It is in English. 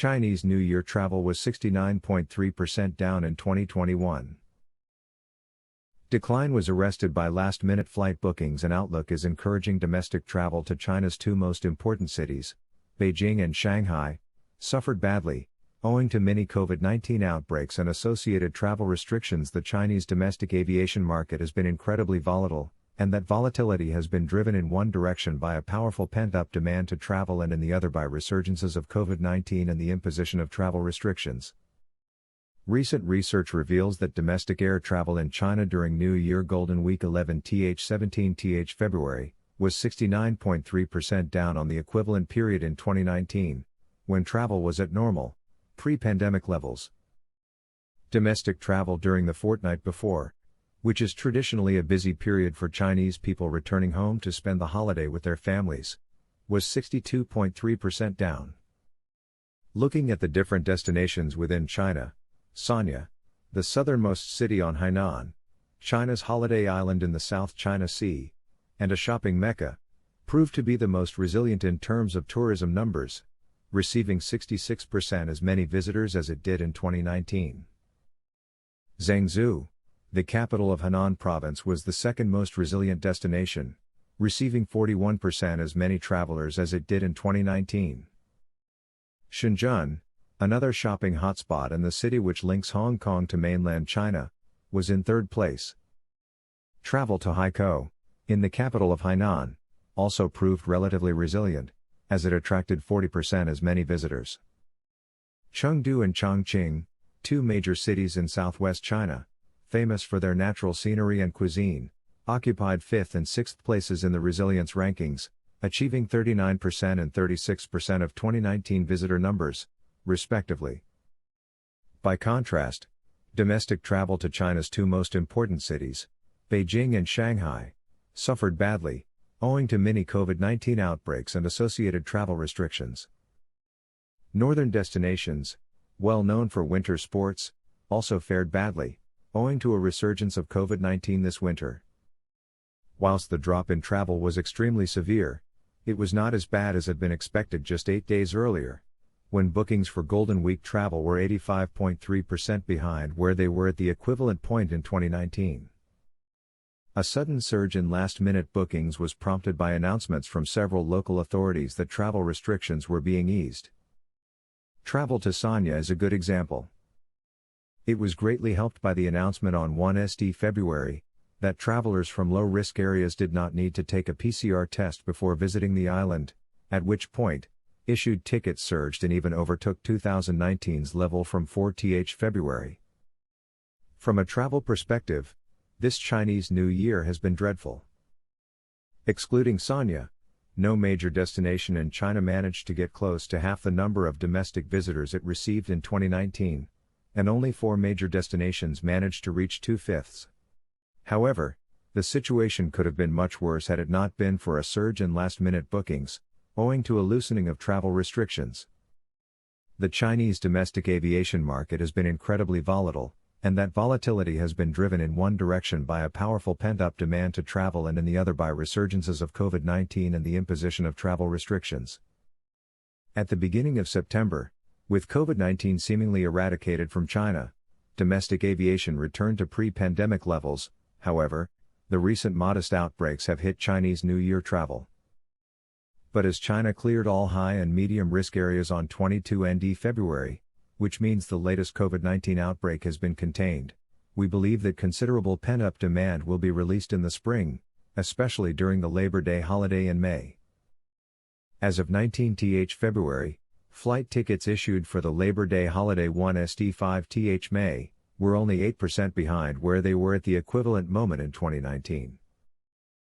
Chinese New Year travel was 69.3% down in 2021. Decline was arrested by last-minute flight bookings, and outlook is encouraging domestic travel to China's two most important cities, Beijing and Shanghai, suffered badly, owing to many COVID-19 outbreaks and associated travel restrictions. The Chinese domestic aviation market has been incredibly volatile, and that volatility has been driven in one direction by a powerful pent-up demand to travel and in the other by resurgences of COVID-19 and the imposition of travel restrictions. Recent research reveals that domestic air travel in China during New Year Golden Week 11th-17th February was 69.3% down on the equivalent period in 2019, when travel was at normal, pre-pandemic levels. Domestic travel during the fortnight before, which is traditionally a busy period for Chinese people returning home to spend the holiday with their families, was 62.3% down. Looking at the different destinations within China, Sanya, the southernmost city on Hainan, China's holiday island in the South China Sea, and a shopping mecca, proved to be the most resilient in terms of tourism numbers, receiving 66% as many visitors as it did in 2019. Zhengzhou, the capital of Henan province, was the second most resilient destination, receiving 41% as many travelers as it did in 2019. Shenzhen, another shopping hotspot and the city which links Hong Kong to mainland China, was in third place. Travel to Haikou, in the capital of Hainan, also proved relatively resilient, as it attracted 40% as many visitors. Chengdu and Chongqing, two major cities in southwest China, famous for their natural scenery and cuisine, occupied 5th and 6th places in the resilience rankings, achieving 39% and 36% of 2019 visitor numbers, respectively. By contrast, domestic travel to China's two most important cities, Beijing and Shanghai, suffered badly, owing to many COVID-19 outbreaks and associated travel restrictions. Northern destinations, well known for winter sports, also fared badly, owing to a resurgence of COVID-19 this winter. Whilst the drop in travel was extremely severe, it was not as bad as had been expected just 8 days earlier, when bookings for Golden Week travel were 85.3% behind where they were at the equivalent point in 2019. A sudden surge in last-minute bookings was prompted by announcements from several local authorities that travel restrictions were being eased. Travel to Sanya is a good example. It was greatly helped by the announcement on 1st February that travelers from low-risk areas did not need to take a PCR test before visiting the island, at which point, issued tickets surged and even overtook 2019's level from 4th February. From a travel perspective, this Chinese New Year has been dreadful. Excluding Sanya, no major destination in China managed to get close to half the number of domestic visitors it received in 2019, and only 4 major destinations managed to reach 2/5. However, the situation could have been much worse had it not been for a surge in last-minute bookings, owing to a loosening of travel restrictions. The Chinese domestic aviation market has been incredibly volatile, and that volatility has been driven in one direction by a powerful pent-up demand to travel and in the other by resurgences of COVID-19 and the imposition of travel restrictions. At the beginning of September, with COVID-19 seemingly eradicated from China, domestic aviation returned to pre-pandemic levels. However, the recent modest outbreaks have hit Chinese New Year travel. But as China cleared all high and medium risk areas on 22nd February, which means the latest COVID-19 outbreak has been contained, we believe that considerable pent-up demand will be released in the spring, especially during the Labor Day holiday in May. As of 19th February, flight tickets issued for the Labor Day holiday 1st-5th May were only 8% behind where they were at the equivalent moment in 2019.